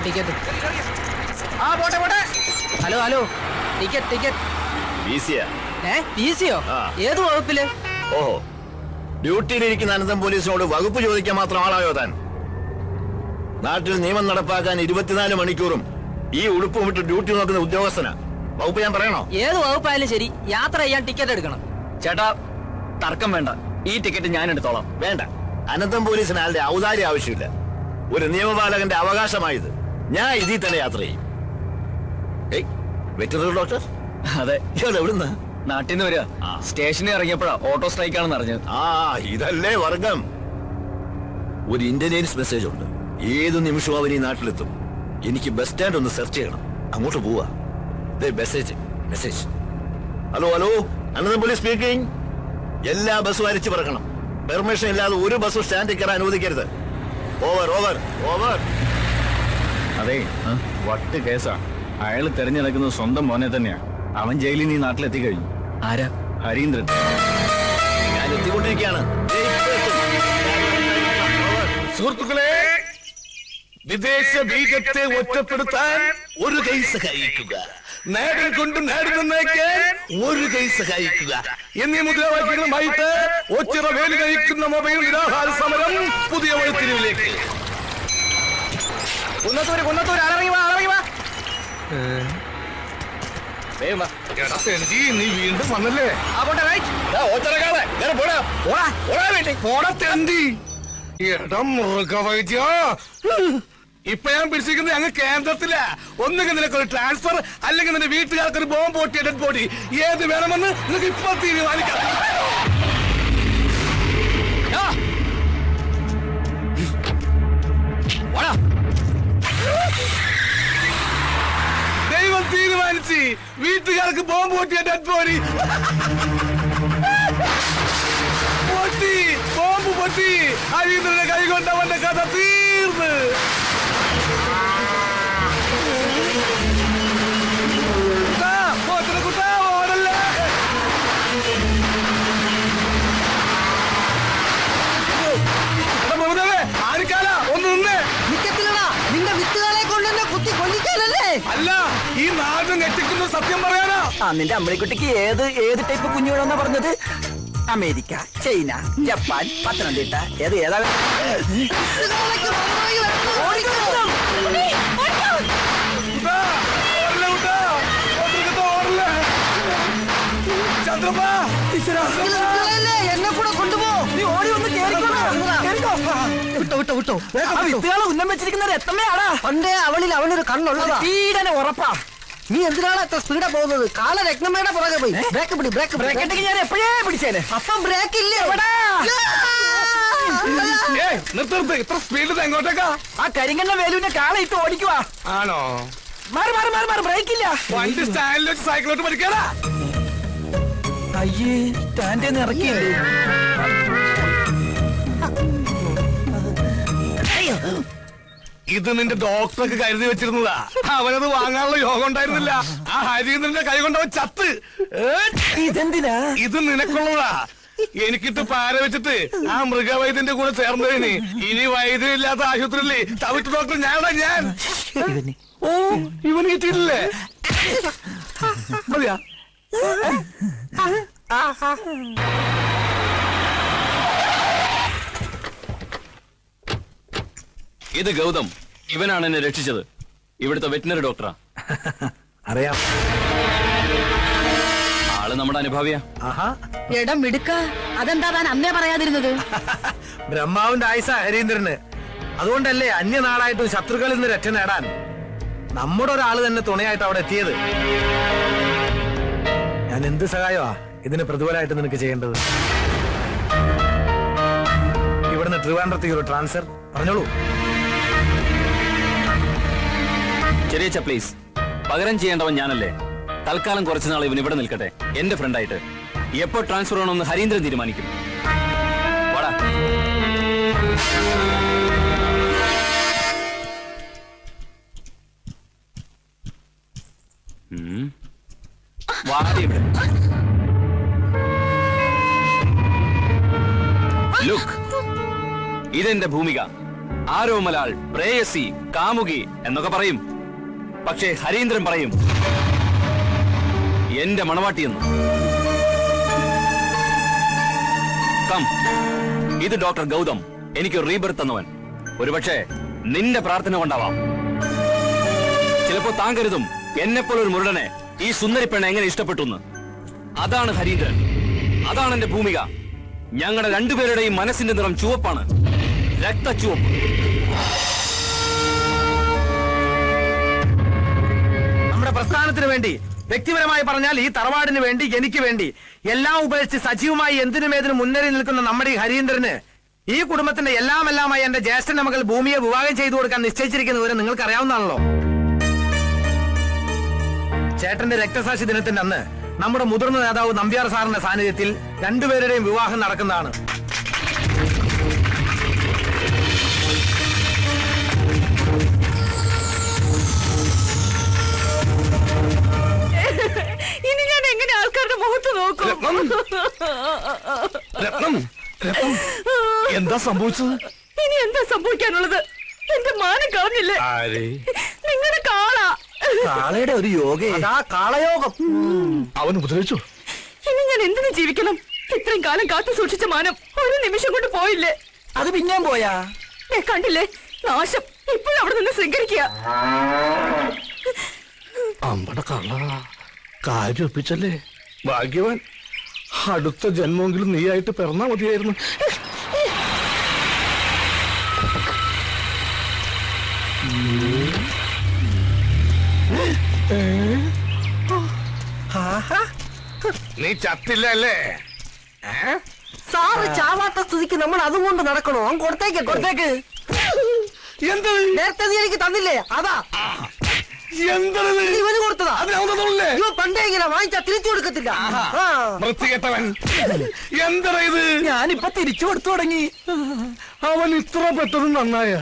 Ticket. Hello hello, ticket ticket. ടിസിയോ? ഏത് വകുപ്പില്? ഓഹോ, ഡ്യൂട്ടിയിലിരിക്കുന്ന അനന്തം പോലീസിനോട് വകുപ്പ് ചോദിക്കാൻ മാത്രം ആളായോ താൻ? നാട്ടിൽ നിയമം നടപ്പാക്കാൻ 24 മണിക്കൂറും ഈ ഉടുപ്പും വിട്ട് ഡ്യൂട്ടി നോക്കുന്ന ഉദ്യോഗസ്ഥനാ. വകുപ്പ് ഞാൻ പറയണോ? ഏത് വകുപ്പായാലും ശരി, യാത്ര ചെയ്യാൻ ടിക്കറ്റ് എടുക്കണം. ചേട്ടാ, തർക്കം വേണ്ട, ഈ ടിക്കറ്റ് ഞാൻ എടുത്തോളാം. വേണ്ട, അനന്തം പോലീസിന് ആളുടെ ഔദാര്യം ആവശ്യമില്ല. ഒരു നിയമപാലകന്റെ അവകാശമായത്. ഞാൻ ഇതിൽ തന്നെ യാത്ര ചെയ്യും. Veterinary doctor? അതെ. എവിടുന്ന്? നാട്ടിൽ നിന്ന് വരിക. സ്റ്റേഷനിൽ ഇറങ്ങിയപ്പോഴാ ഓട്ടോ സ്ട്രൈക്ക് ആണെന്ന് അറിഞ്ഞത്. ഇതല്ലേ വർഗം. ഒരു ഇന്റലിജൻസ് മെസ്സേജ് ഉണ്ട്. ഏതു നിമിഷവും അവൻ ഈ നാട്ടിലെത്തും. എനിക്ക് ബസ് സ്റ്റാൻഡ് ഒന്ന് സെർച്ച് ചെയ്യണം. അങ്ങോട്ട് പോവാ. Message message. ഹലോ ഹലോ, അനന്തം പോലീസ് സ്പീക്കിംഗ്. എല്ലാ ബസ്സും അരിച്ചു പറക്കണം. പെർമിഷൻ ഇല്ലാതെ ഒരു ബസ്സും സ്റ്റാൻഡിൽ കയറാൻ അനുവദിക്കരുത്. Over over over. അതെ, വട്ട് കേസാ. അയാൾ തെരഞ്ഞെടുക്കുന്നത് സ്വന്തം മോനെ തന്നെയാ. അവൻ ജയിലിൽ നിന്ന് നാട്ടിലെത്തി കഴിഞ്ഞു. ആരാ? ഹരീന്ദ്രൻ. ഞാൻ എത്തിക്കൊണ്ടിരിക്കുകയാണ്. സുഹൃത്തുക്കളെ, വിദേശ ബീജത്തെ ഒറ്റപ്പെടുത്താൻ ഒരു കൈ സഹായിക്കുക, നാടിൽ കൊണ്ട് നാട് നന്നാക്കാൻ ഒരു കൈ സഹായിക്കുക എന്നീ മുദ്രാവാക്യങ്ങളുമായിട്ട് ഒച്ചിറ വേലി കഴിക്കുന്ന മൊബൈൽ നിരാഹാര സമരം പുതിയ വഴിത്തിരിവിലേക്ക്. നീ വീണ്ടും വന്നല്ലേ? ഇപ്പൊ ഞാൻ പിടിച്ചിരിക്കുന്നത് അങ്ങ് കേന്ദ്രത്തില. ഒന്നുകിൽ നിനക്കൊരു ട്രാൻസ്ഫർ, അല്ലെങ്കിൽ നിന്റെ വീട്ടുകാർക്കൊരു ബോംബ് പൊട്ടിയ ഡെഡ് ബോഡി. ഏത് വേണമെന്ന് നിനക്ക് ഇപ്പൊ തീരുമാനിക്കാം. ദൈവം തീരുമാനിച്ച് വീട്ടുകാർക്ക് ബോംബ് പൊട്ടിയ ഡെഡ് ബോഡി പൊട്ടി. ബോംബ് പൊട്ടി. ഹരീന്ദ്രന്റെ കൈ കൊണ്ട് അവന്റെ കഥ തീർന്ന്. കുട്ടാ ഓടല്ലേ. ആരിക്കാല ഒന്ന് നിന്നേ. നിന്റെ വിത്തുകളെ കൊണ്ട് കുത്തി കൊല്ലിക്കാനല്ലേ? അല്ല, ഈ നാട് ഞെട്ടിക്കുന്ന സത്യം പറയാനാ. നിന്റെ അമ്മളിക്കുട്ടിക്ക് ഏത് ടൈപ്പ് കുഞ്ഞുങ്ങളെന്നാ പറഞ്ഞത്? അമേരിക്ക, ചൈന, ജപ്പാൻ, പത്തനംതിട്ട, ഏതാ? എന്നെ കൂടെ കൊണ്ടുപോ. നീ ഓടി ഒന്ന് വിട്ടോ. വിത്തുകളെ ഉന്നം വെച്ചിരിക്കുന്നത് എത്തമ്മയാടാ. പണ്ടേ അവനൊരു കണ്ണുള്ളതാ. തീരനെ ഉറപ്പാ. നീ എന്തിനാണ് എത്ര സ്പീഡാ പോകുന്നത്? കാല രത്നമ്മയുടെ പുറകെ പോയി. ബ്രേക്ക് ഞാൻ എപ്പോഴേ പിടിച്ചേനെ. അപ്പം ബ്രേക്ക് ഇല്ലേ? നിർത്ത്. ഇത്ര സ്പീഡിൽ എങ്ങോട്ടേക്കാ? ആ കരിങ്കണ്ണ വേലുവിന്റെ കാള ഇട്ട് ഓടിക്കുവാ. ആണോ? മാറി ബ്രേക്ക് ഇല്ല. വണ്ടി സ്റ്റാൻഡിൽ വെച്ച് സൈക്കിളോട്ട് പഠിക്കാറാ. അയ്യേ, സ്റ്റാൻഡിൽ ഇറക്കിയില്ലേ? ഇത് നിന്റെ ഡോക്ടർക്ക് കരുതി വെച്ചിരുന്നതാ. അവനത് വാങ്ങാനുള്ള യോഗം ഉണ്ടായിരുന്നില്ല. ആ ഹരീന്ദ്രന്റെ കൈ കൊണ്ടവൻ ചത്ത്. ഇതെന്തിനാ? ഇത് നിനക്കുള്ളതാ. എനിക്കിട്ട് പാര വെച്ചിട്ട് ആ മൃഗവൈദ്യന്റെ കൂടെ ചേർന്നതിന് ഇനി വൈദ്യനില്ലാത്ത ആശുപത്രിയില്ലേ തവിട്ട് ഡോക്ടർ ഞാൻ. ഓ, ഇവന് കിട്ടിയിട്ടില്ലേ? മതിയാ? ഇത് ഗൗതം. ഇവനാണ് എന്നെ രക്ഷിച്ചത്. ഇവിടുത്തെ വെറ്റിനറി ഡോക്ടറാ. അറിയാം. ആള് നമ്മുടെ അനുഭാവിയാ. ഇടം മിടുക്ക. അതെന്താ താൻ അന്നേ പറയാതിരുന്നത്? ബ്രഹ്മാവിന്റെ ആയുസ ഹരീന്ദ്രന്. അതുകൊണ്ടല്ലേ അന്യനാടായിട്ടും ശത്രുക്കളിൽ നിന്ന് രക്ഷ നേടാൻ നമ്മുടെ ഒരാള് തന്നെ തുണയായിട്ട് അവിടെ എത്തിയത്. ഞാൻ എന്ത് സഹായമാ ഇതിന് പ്രതിഫലമായിട്ട് നിനക്ക് ചെയ്യേണ്ടത്? ഇവിടുന്ന് ട്രിവാൻഡ്രത്തേക്ക് ഒരു ട്രാൻസ്ഫർ പറഞ്ഞോളൂ. ചെറിയ പ്ലീസ്. പകരം ചെയ്യേണ്ടവൻ ഞാനല്ലേ. തൽക്കാലം കുറച്ചുനാൾ ഇവൻ ഇവിടെ നിൽക്കട്ടെ, എന്റെ ഫ്രണ്ടായിട്ട്. എപ്പോ ട്രാൻസ്ഫർ ആണോന്ന് ഹരീന്ദ്രൻ തീരുമാനിക്കും. വാടാ. വാടി ഇവിടെ. ലുക്ക്, ഇതെന്റെ ഭൂമിക. ആരോമലാൾ, പ്രേയസി, കാമുകി എന്നൊക്കെ പറയും. പക്ഷേ ഹരീന്ദ്രൻ പറയും എന്റെ മണവാട്ടിയെന്ന്. കം, ഇത് ഡോക്ടർ ഗൗതം, എനിക്ക് റീബർത്ത് തന്നവൻ. ഒരുപക്ഷെ നിന്റെ പ്രാർത്ഥന കൊണ്ടാവാം. ചിലപ്പോ താൻ കരുതും എന്നെപ്പോലൊരു മുരടനെ ഈ സുന്ദരി പെണ്ണ എങ്ങനെ ഇഷ്ടപ്പെട്ടു. അതാണ് ഹരീന്ദ്രൻ, അതാണ് എന്റെ ഭൂമിക. ഞങ്ങളുടെ രണ്ടുപേരുടെയും മനസ്സിന്റെ നിറം ചുവപ്പാണ്, രക്തച്ചുവപ്പ്. നമ്മുടെ പ്രസ്ഥാനത്തിന് വേണ്ടി, വ്യക്തിപരമായി പറഞ്ഞാൽ ഈ തറവാടിന് വേണ്ടി, എനിക്ക് വേണ്ടി എല്ലാം ഉപേക്ഷിച്ച് സജീവമായി എന്തിനുമേതിനും മുന്നേറി നിൽക്കുന്ന നമ്മുടെ ഈ ഹരീന്ദ്രന് ഈ കുടുംബത്തിന്റെ എല്ലാമായി എന്റെ ജ്യേഷ്ഠന്റെ മകൾ ഭൂമിയെ വിവാഹം ചെയ്തു കൊടുക്കാൻ നിശ്ചയിച്ചിരിക്കുന്ന വിവരം നിങ്ങൾക്ക് അറിയാവുന്നതാണല്ലോ. ചേട്ടന്റെ രക്തസാക്ഷി ദിനത്തിന്റെ അന്ന് നമ്മുടെ മുതിർന്ന നേതാവ് നമ്പ്യാർ സാറിന്റെ സാന്നിധ്യത്തിൽ രണ്ടുപേരുടെയും വിവാഹം നടക്കുന്നതാണ്. ഇനി ഞാൻ എങ്ങനെ ആൾക്കാരുടെ മുഖത്ത് നോക്കും? എന്താ സംഭവിച്ചത്? ഇനി എന്താ സംഭവിക്കാനുള്ളത്? എന്റെ മാനം കളഞ്ഞില്ലേ നിങ്ങളുടെ കാള? കാളയുടെ ഒരു യോഗം, കാളയോഗം. അവൻ ഉപദ്രവിച്ചു. ഇനി ഞാൻ എന്തിനു ജീവിക്കണം? ഇത്രയും കാലം കാത്തു സൂക്ഷിച്ച മാനം ഒരു നിമിഷം കൊണ്ട് പോയില്ലേ? അത് പിന്നെയും പോയാ? കണ്ടില്ലേ നാശം? ഇപ്പോഴും അവിടെ നിന്ന് ശൃംഖരിക്കുക. അമ്പട കള്ള കാര്യം ഒപ്പിച്ചല്ലേ? ഭാഗ്യവാൻ. അടുത്ത ജന്മമെങ്കിലും നീയായിട്ട് പിറന്നാ മതിയായിരുന്നു. നീ ചത്തില്ല അല്ലേ? സാറ് ചാവാത്ത സ്ഥിതിക്ക് നമ്മൾ അതും കൊണ്ട് നടക്കണോ? അവൻ കൊടുത്തേക്ക്. എന്താ നേരത്തെ നീ എനിക്ക് തന്നില്ലേ? അതാ എന്താണ് ഇവന് കൊടുത്തതാ. ഇവ പണ്ടേ ഇങ്ങനെ വാങ്ങിച്ചാ തിരിച്ചു കൊടുക്കത്തില്ല. വൃത്തികെട്ടവൻ. എന്താ ഇത്? ഞാനിപ്പൊ തിരിച്ചു കൊടുത്തു തുടങ്ങി. അവൻ ഇത്ര പെട്ടതും നന്നായ.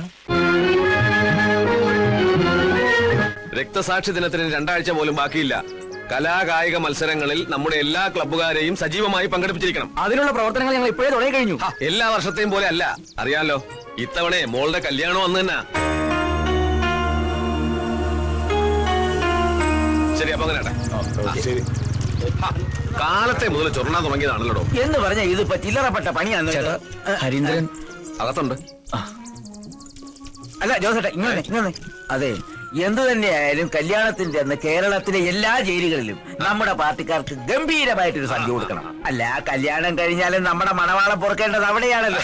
രക്തസാക്ഷി ദിനത്തിന് 2 ആഴ്ച പോലും ബാക്കിയില്ല. കലാകായിക മത്സരങ്ങളിൽ നമ്മുടെ എല്ലാ ക്ലബ്ബുകാരെയും സജീവമായി പങ്കെടുപ്പിച്ചിരിക്കണം. അതിനുള്ള പ്രവർത്തനങ്ങൾ ഞങ്ങൾ ഇപ്പോഴേ തുടങ്ങി കഴിഞ്ഞു. എല്ലാ വർഷത്തെയും പോലെ അല്ല, അറിയാലോ. ഇത്തവണ മോളുടെ കല്യാണം വന്നു തന്നെ. ശരി, അപ്പൊ അങ്ങനെ ശരി. കാലത്തെ മുതൽ ചൊറണാൻ തുടങ്ങിയതാണല്ലോ എന്ന് പറഞ്ഞ ഇതിപ്പോ ചില്ലറപ്പെട്ട പണിയാണ്. ഹരീന്ദ്രൻ അകത്തുണ്ട്. അല്ല ജോസേട്ടാ, ഇങ്ങനെ അതെ, എന്തു തന്നെയായാലും കല്യാണത്തിന്റെ അന്ന് കേരളത്തിലെ എല്ലാ ജയിലുകളിലും നമ്മുടെ പാർട്ടിക്കാർക്ക് ഗംഭീരമായിട്ടൊരു സദ്യ കൊടുക്കണം. അല്ല, കല്യാണം കഴിഞ്ഞാലും നമ്മുടെ മണവാളം പൊറുക്കേണ്ടത് അവിടെയാണല്ലോ.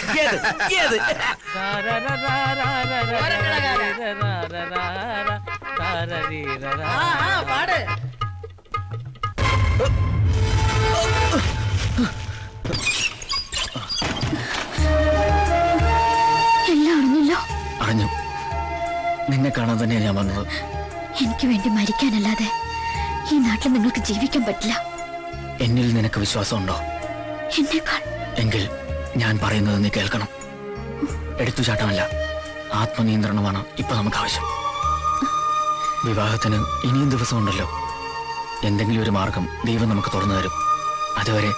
എല്ലാം അറിഞ്ഞല്ലോ. അറിഞ്ഞു. നിന്നെ കാണാൻ തന്നെയാണ് ഞാൻ വന്നത്. എനിക്ക് വേണ്ടി മരിക്കാനല്ലാതെ ഈ നാട്ടിൽ നിങ്ങൾക്ക് ജീവിക്കാൻ പറ്റില്ല. എന്നിൽ നിനക്ക് വിശ്വാസമുണ്ടോ? എന്നേക്കാൾ. എങ്കിൽ ഞാൻ പറയുന്നത് നീ കേൾക്കണം. എടുത്തുചാട്ടമല്ല, ആത്മനിയന്ത്രണമാണ് ഇപ്പൊ നമുക്ക് ആവശ്യം. വിവാഹത്തിന് ഇനിയും ദിവസമുണ്ടല്ലോ. എന്തെങ്കിലും ഒരു മാർഗം ദൈവം നമുക്ക് തുറന്നു തരും. അതുവരെ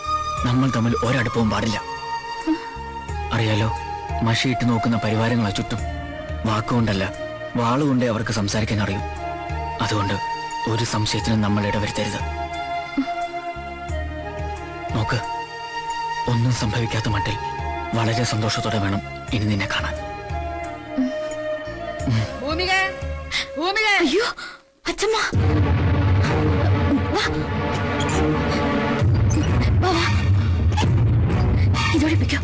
നമ്മൾ തമ്മിൽ ഒരടുപ്പവും പാടില്ല. അറിയാലോ, മഷിയിട്ട് നോക്കുന്ന പരിവാരങ്ങളാ ചുറ്റും. വാക്കുകൊണ്ടല്ല, വാളുകൊണ്ടേ അവർക്ക് സംസാരിക്കാൻ അറിയൂ. അതുകൊണ്ട് ഒരു സംശയത്തിനും നമ്മൾ ഇടവരുത്തരുത്. നോക്ക്, ഒന്നും സംഭവിക്കാത്ത മട്ടിൽ വളരെ സന്തോഷത്തോടെ വേണം ഇനി നിന്നെ കാണാൻ. അയ്യോ അച്ഛമ്മ, ഇതൊഴിപ്പിക്കോ.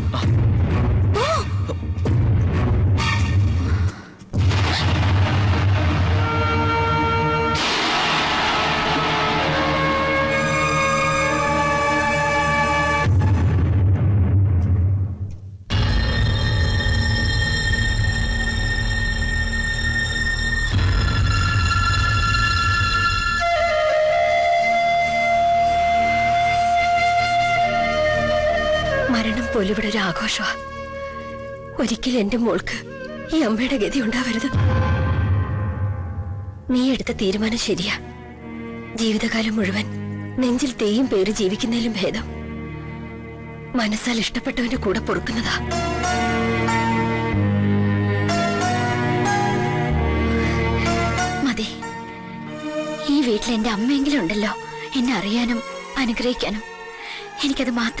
മരണം പോലും ഇവിടെ ഒരു ആഘോഷമാ. ഒരിക്കലും എന്റെ മോൾക്ക് ഈ അമ്മയുടെ ഗതി ഉണ്ടാവരുത്. നീ എടുത്ത തീരുമാനം ശരിയാ. ജീവിതകാലം മുഴുവൻ നെഞ്ചിൽ തേയും പേര് ജീവിക്കുന്നതിലും ഭേദം മനസ്സാൽ ഇഷ്ടപ്പെട്ടവന്റെ കൂടെ പൊറുക്കുന്നതാ. വീട്ടിൽ എന്റെ അമ്മയെങ്കിലും ഉണ്ടല്ലോ എന്നെ അറിയാനും അനുഗ്രഹിക്കാനും. എനിക്കത് മാത്രം